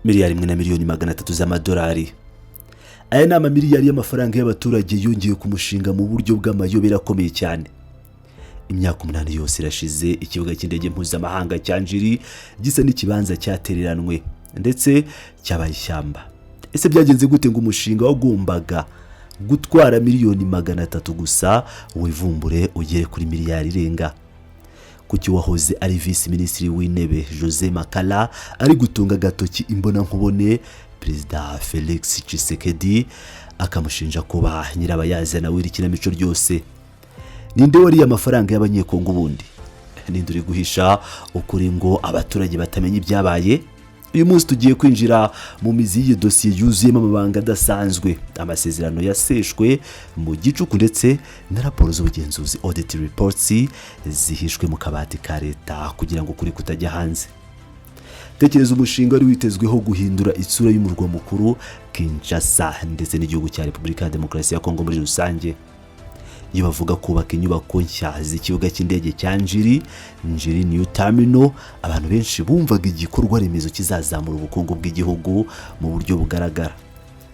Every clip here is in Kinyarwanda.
miliyari imwe na miliyoni 300 z'amadolari. Aya ni amamiliyari y'amafaranga y'abaturage yongeye ku mushinga mu buryo bw'amayobera akomeye cyane. Imyaka 8 yose irashize ikibuga cy'indege mpuzamahanga cya Njiri gisa n'ikibanza cyatereranwe ndetse cyabaye ishyamba. Ese byagenze gute ngo umushinga wagombaga gutwara miliyoni 300 gusa wivumbure ugere kuri miliyari irenga? Kuki wahoze ari vice ministri w'intebe Jose Makala ari gutunga gatoki imbona nkubone Perezida Felix Tshisekedi akamushinja kuba nyirabayazana w'iri kinamico ryose? Ninde wari amafaranga y'abanyekongo bundi? Ninde uri guhisha ukuri ngo abaturage batamenya ibyabaye? Uyu munsi tugiye kwinjira mu mizi y'iyi dosiye yuzuyemo amabanga adasanzwe, amasezerano yaseshwe mu gicuku ndetse na raporo z'ubugenzuzi audit reports zihishwe mu kabati ka leta kugira ngo kuri kutajya hanze. Tekereza umushinga wari witezweho guhindura isura y'umurwa mukuru Kinshasa ndetse n'igihugu cya Repubulika ya Demokarasi ya Kongo muri rusange. Iyo bavuga kubaka inyubako nshya z'ikibuga cy'indege cya Njiri New Terminal, abantu benshi bumvaga igikorwa remezo kizazamura ubukungu bw'igihugu mu buryo bugaragara,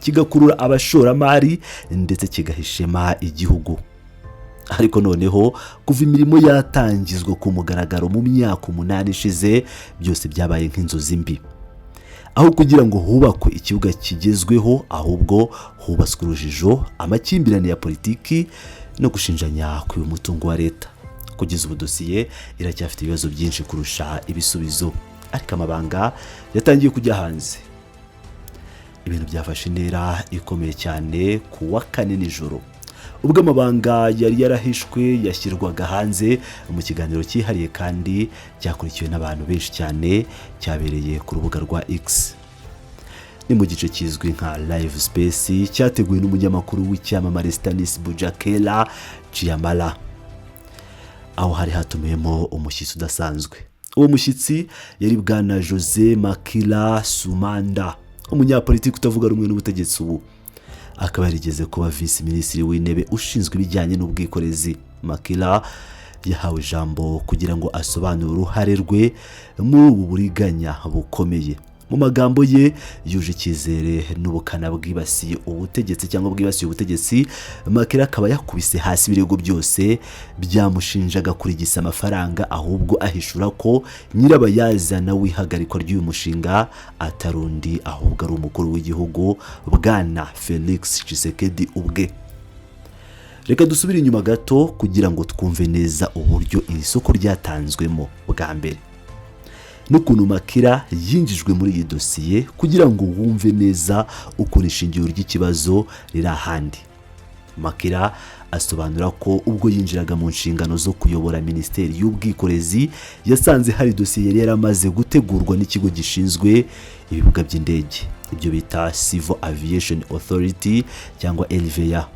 kigakurura abashoramari ndetse kigahishema igihugu. Ariko noneho kuva imirimo yatangizwa ku mugaragaro mu myaka 8 ishize, byose byabaye nk'inzozi mbi. Aho kugira ngo hubakwe ikibuga kigezweho, ahubwo hubatswe urujijo, amakimbirane ya politiki no gushinjanya ku mutungo wa leta. Kugeza ubu dosiye iracyafite ibibazo byinshi kurusha ibisubizo, ariko amabanga yatangiye kujya hanze. Ibintu byafashe intera ikomeye cyane ku wa 4 nijoro, ubwo amabanga yari yarahishwe yashyirwaga hanze mu kiganiro cyihariye kandi cyakurikiwe n'abantu benshi cyane, cyabereye ku rubuga rwa X. Ni mu gice kizwi nka live space cyateguwe n'umunyamakuru w'icyamamare Stanis Bujakela Chiamala, aho hari hatumiyemo umushyitsi udasanzwe. Uwo mushyitsi yari bwana Jose Makila Sumanda, umunyapolitiki utavuga rumwe n'ubutegetsi ubu. Akaba yarigeze kuba vice ministri w'intebe ushinzwe ibijyanye n'ubwikorezi. Makila yahawe ijambo kugira ngo asobanure uruhare rwe muri ubu buriganya bukomeye. Mu magambo ye yuje icyizere n'ubukana bwibasiye ubutegetsi cyangwa bwibasiye ubutegetsi. Makila akaba yakubise hasi ibirego byose byamushinjaga kurigisa amafaranga, ahubwo ahishura ko nyirabayazana w'ihagarikwa ry'uyu mushinga atarundi ahubwo ari umukuru w'igihugu bwana Felix Tshisekedi ubwe. Reka dusubire inyuma gato kugira ngo twumve neza uburyo iri soko ryatanzwemo bwa mbere n'ukuntu Makila yinjijwe muri iyi dosiye, kugira ngo wumve neza ukuntu ishingiro ry'ikibazo riri ahandi. Makila asobanura ko ubwo yinjiraga mu nshingano zo kuyobora Minisiteri y'Ubwikorezi yasanze hari dosiye yari yaramaze gutegurwa n'ikigo gishinzwe ibibuga by'indege, ibyo bita Civil Aviation Authority cyangwa LVA.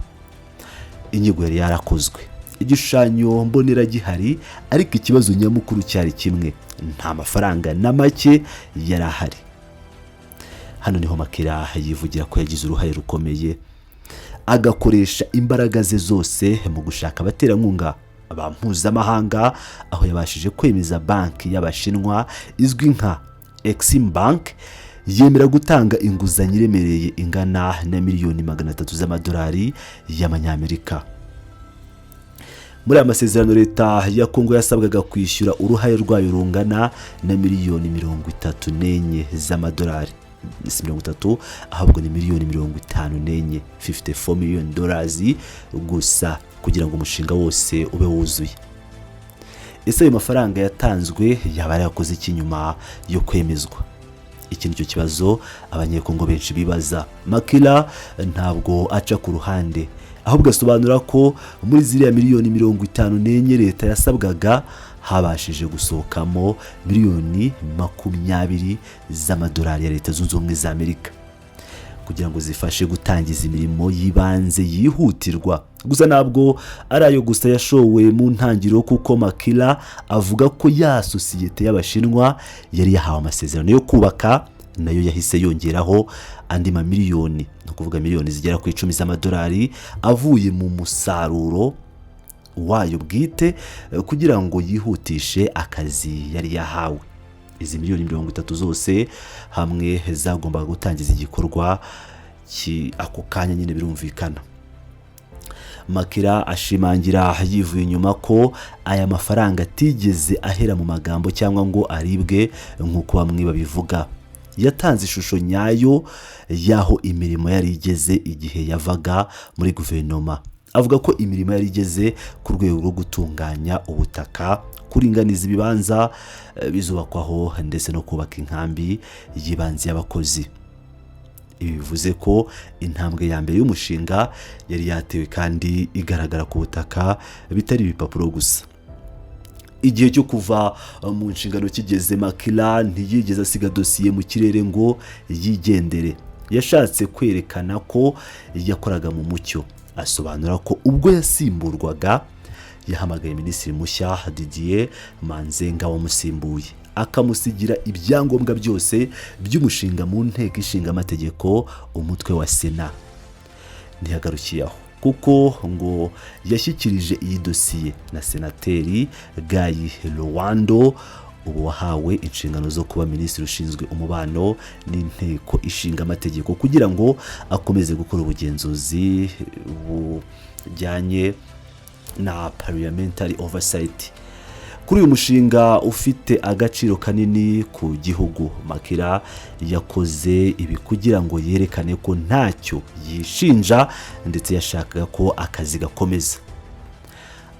Inyigo yari yarakozwe, igishushanyo mbonera gihari, ariko ikibazo nyamukuru cyari kimwe: nta mafaranga na make yari ahari. Hano niho Makila yivugira ko yagize uruhare rukomeye, agakoresha imbaraga ze zose mu gushaka abaterankunga ba mpuzamahanga, aho yabashije kwemeza banki y'Abashinwa izwi nka Exim Bank yemera gutanga inguzanyo iremereye ingana na miliyoni 300 z'amadolari y'amanyamerika. Muri aya masezerano leta ya Kongo yasabwaga kwishyura uruhare rwayo rungana na miliyoni 34 z'amadolari. Si 30 ahubwo ni miliyoni 54, $54 million gusa, kugira ngo umushinga wose ube wuzuye. Ese ayo mafaranga yatanzwe yaba yarakoze iki nyuma yo kwemezwa? Iki nicyo kibazo abanyekongo benshi bibaza. Makila ntabwo aca ku ruhande, ahubwo asobanura ko muri ziriya miliyoni 54 leta yasabwaga habashije gusohokamo miliyoni 20 z'amadolari ya Leta Zunze Ubumwe za Amerika kugira ngo zifashe gutangiza imirimo yibanze yihutirwa. Gusa ntabwo ari ayo gusa yashowe mu ntangiriro, kuko Makila avuga ko ya sosiyete y'Abashinwa yari yahawe amasezerano yo kubaka nayo yahise yongeraho andi mamiliyoni, no kuvuga miliyoni zigera ku 10 z'amadolari avuye mu musaruro wayo bwite kugira ngo yihutishe akazi yari yahawe. izi miliyoni 30 zose hamwe zagombaga gutangiza igikorwa ako kanya nyine birumvikana. Makira ashimangira yivuye inyuma ko aya mafaranga atigeze ahera mu magambo cyangwa ngo aribwe nk'uko bamwe babivuga. Yatanze ishusho nyayo yaho imirimo yari igeze igihe yavaga muri guverinoma. Avuga ko imirimo yari igeze ku rwego rwo gutunganya ubutaka, kuringaniza ibibanza bizubakwaho ndetse no kubaka inkambi y'ibanze y'abakozi. Ibi bivuze ko intambwe ya mbere y'umushinga yari yatewe kandi igaragara ku butaka bitari ibipapuro gusa. Igihe cyo kuva mu nshingano kigeze, Makira ntiyigeze asiga dosiye mu kirere ngo yigendere. Yashatse kwerekana ko yakoraga mu mucyo. Asobanura ko ubwo yasimburwaga yahamagaye minisitiri mushya Didier Manzenga wamusimbuye, akamusigira ibyangombwa byose by'umushinga mu nteko ishinga amategeko umutwe wa Sena. Ntiyagarukiye aho kuko ngo yashyikirije iyi dosiye na senateri Gayi Lowando, ubu wahawe inshingano zo kuba minisitiri ushinzwe umubano n'inteko ishinga amategeko kugira ngo akomeze gukora ubugenzuzi bujyanye na parliamentary oversight. Kuri uyu mushinga ufite agaciro kanini ku gihugu, Makira yakoze ibi kugira ngo yerekane ko ntacyo yishinja ndetse yashakaga ko akazi gakomeza.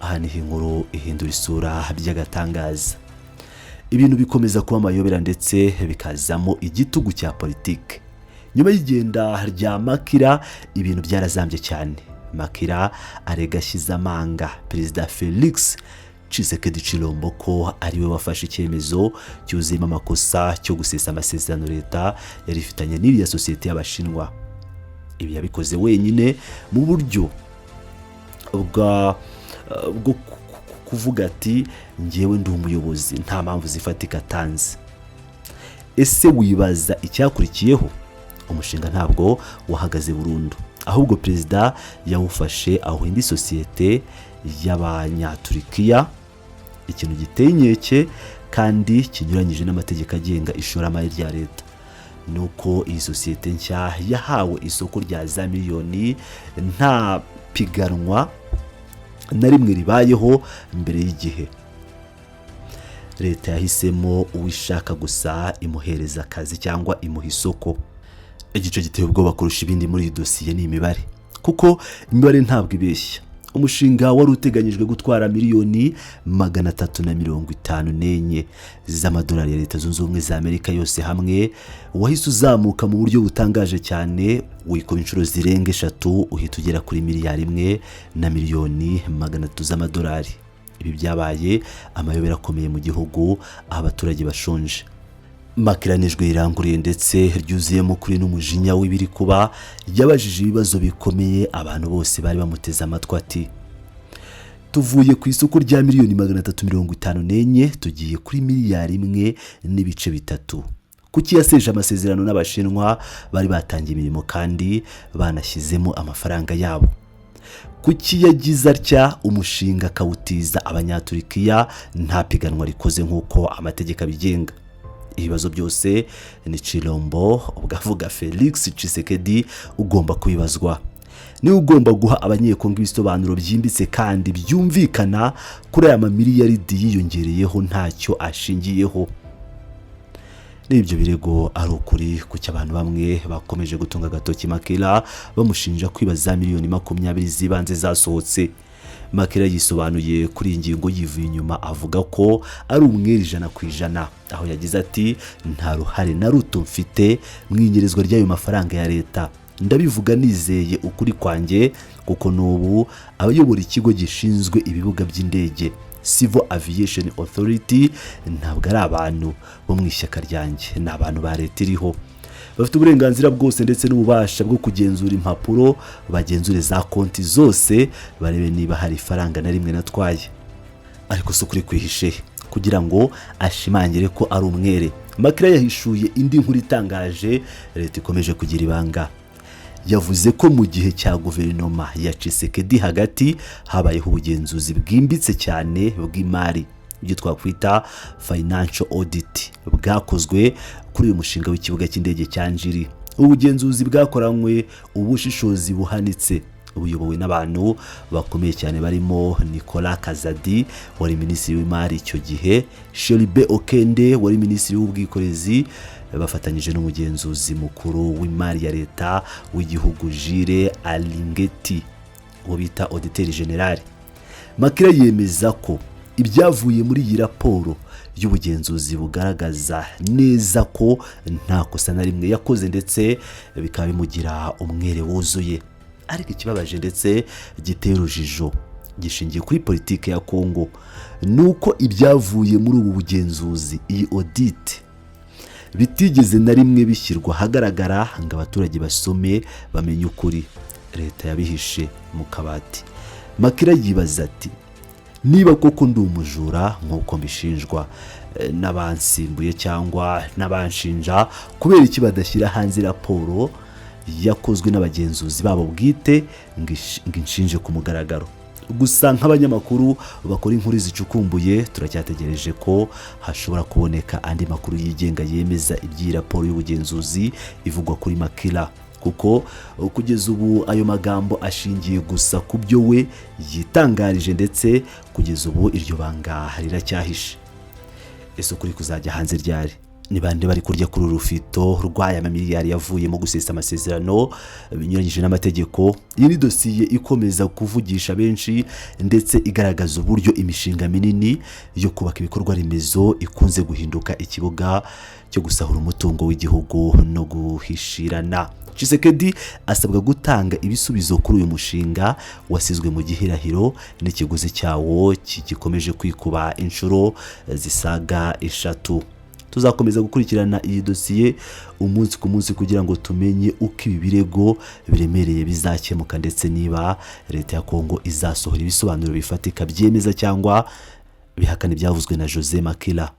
Aha niho inkuru ihindura isura by'agatangaza. Ibintu bikomeza kuba amayobera ndetse bikazamo igitugu cya politike. Nyuma y'igenda rya Makira ibintu byarazambye cyane. Makira arega Shizamanga Perezida Felix Tshisekedi Tshilombo ko ariwe wafashe icyemezo cyuzuyemo amakosa cyo gusesa amasezerano leta yari ifitanye n'iriya sosiyete y'Abashinwa. Ibi yabikoze wenyine mu buryo bwo kuvuga ati ngewe ndi umuyobozi, nta mpamvu zifatika atanze. Ese wibaza icyakurikiyeho? Umushinga ntabwo wahagaze burundu, ahubwo perezida yawufashe aho indi sosiyete y'Abanyaturikiya, ikintu giteye inkeke kandi kinyuranyije n'amategeko agenga ishoramari rya leta. Nuko iyi sosiyete nshya yahawe isoko rya za miliyoni nta piganwa na rimwe ribayeho mbere y'igihe. Leta yahisemo uwishaka gusa imuhereza akazi cyangwa imuha isoko. Igice giteye ubwoba kurusha ibindi muri iyi dosiye ni imibare, kuko imibare ntabwo ibeshya. Umushinga wari uteganyijwe gutwara miliyoni 354 z'amadolari ya Leta Zunze Ubumwe za Amerika yose hamwe, wahise uzamuka mu buryo butangaje cyane, wikuba inshuro zirenga 3 uhita ugera kuri miliyari 1 na miliyoni 300 z'amadolari. Ibi byabaye amayobera akomeye mu gihugu aho abaturage bashonje. Makira nijwe iranguriye ndetse ryuzuyemo kuri n'umujinya w'ibiri kuba, yabajije ibibazo bikomeye abantu bose bari bamuteze amatwi ati: tuvuye ku isoko rya miliyoni 354 tugiye kuri miliyari 1 n'ibice bitatu. Kuki yaseje amasezerano n'Abashinwa bari batangiye imirimo kandi banashyizemo amafaranga yabo? Kuki yagize atya umushinga akawutiza Abanyaturikiya nta piganwa rikoze nk'uko amategeko abigenga? Ibibazo byose ni Tshilombo ubwavuga Felix Tshisekedi ugomba kubibazwa. Ni ugomba guha abanyekongo ibisobanuro byimbitse kandi byumvikana kuri aya mamiliyaridi yiyongereyeho ntacyo ashingiyeho. N'ibyo birego ari ukuri kuki abantu bamwe bakomeje gutunga agatoki Makira bamushinja kwibaza miliyoni 20 zibanze zasohotse. Makira yisobanuye kuri ingingo yivuye inyuma avuga ko ari umwere 100%, aho yagize ati nta ruhare na ruto mfite mwinyirizwa ry'ayo mafaranga ya leta. Ndabivuga nizeye ukuri kwanjye kuko n'ubu abayobora ikigo gishinzwe ibibuga by'indege Civil Aviation Authority ntabwo ari abantu bo mu ishyaka ryanjye, ni abantu ba leta iriho. Bafite uburenganzira bwose ndetse n'ububasha bwo kugenzura impapuro, bagenzure za konti zose, barebe niba hari ifaranga na rimwe natwaye. Ariko so kuri kwihishe kugira ngo ashimangire ko ari umwere. Makira yahishuye indi nkuru itangaje leta ikomeje kugira ibanga. Yavuze ko mu gihe cya guverinoma ya Tshisekedi hagati habayeho ubugenzuzi bwimbitse cyane bw'imari. ibyo twakwita financial audit bwakozwe kuri uyu mushinga w'ikibuga cy'indege cya Njiri. Ubugenzuzi bwakoranywe ubushishozi buhanitse buyobowe n'abantu bakomeye cyane barimo Nicolas Kazadi wari minisitiri w'imari icyo gihe, Sheribe Okende wari minisitiri w'ubwikorezi, bafatanyije n'umugenzuzi mukuru w'imari ya leta w'igihugu Jire Alingeti uwo bita auditeur general. Makila yemeza ko ibyavuye muri iyi raporo y'ubugenzuzi bugaragaza neza ko nta kosa na rimwe yakoze ndetse bikaba bimugira umwere wuzuye. Ariko ikibabaje ndetse gitera urujijo gishingiye kuri politike ya Kongo nuko ibyavuye muri ubu bugenzuzi, iyi audit, bitigeze na rimwe bishyirwa hagaragara ngo abaturage basome bamenye ukuri. Leta yabihishe mu kabati. Makila yibaza ati niba koko ndi umujura nk'uko mbishinjwa n'abansimbuye cyangwa n'abanshinja, kubera iki badashyira hanze raporo yakozwe n'abagenzuzi babo bwite ngo inshinje ku mugaragaro? Gusa nk'abanyamakuru bakora inkuru zicukumbuye turacyategereje ko hashobora kuboneka andi makuru yigenga yemeza iby'iyi raporo y'ubugenzuzi ivugwa kuri Makila, kuko kugeza ubu ayo magambo ashingiye gusa ku byo we yitangarije ndetse kugeza ubu iryo banga riracyahishe. Ese ukuri kuzajya hanze ryari? Ni bande bari kurya kuri urufito rw'aya mamiliyari yavuye mu gusesa amasezerano binyuranyije n'amategeko? Iyi ni dosiye ikomeza kuvugisha benshi ndetse igaragaza uburyo imishinga minini yo kubaka ibikorwa remezo ikunze guhinduka ikibuga cyo gusahura umutungo w'igihugu no guhishirana. Tshisekedi asabwa gutanga ibisubizo kuri uyu mushinga wasizwe mu gihirahiro n'ikiguzi cyawo gikomeje kwikuba inshuro zisaga 3. Tuzakomeza gukurikirana iyi dosiye umunsi ku munsi kugira ngo tumenye uko ibi birego biremereye bizakemuka ndetse niba leta ya Kongo izasohora ibisobanuro bifatika byemeza cyangwa bihakana ibyavuzwe na Jose Makila.